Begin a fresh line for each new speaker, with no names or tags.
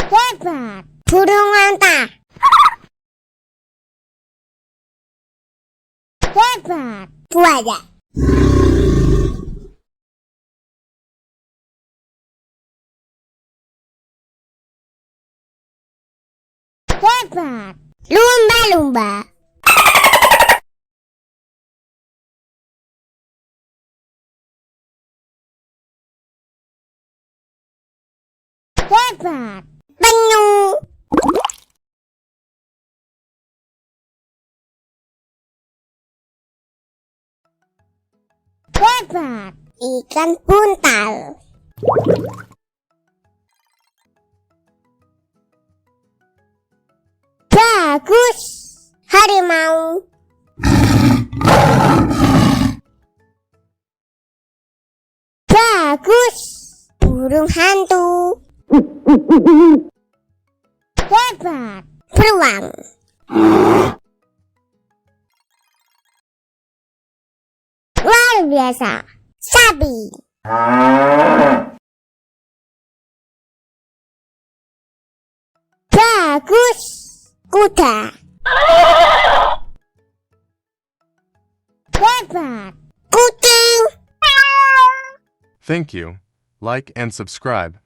Leopard, burung onta. Leopard, buaya. Leopard, lumba-lumba. Leopard, penyu. Leopard, ikan buntal. Bagus, harimau. Bagus, burung hantu. Leopard, beruang. Luar biasa, sapi. Bagus, kuda. Leopard, kucing.
Thank you. Like and subscribe.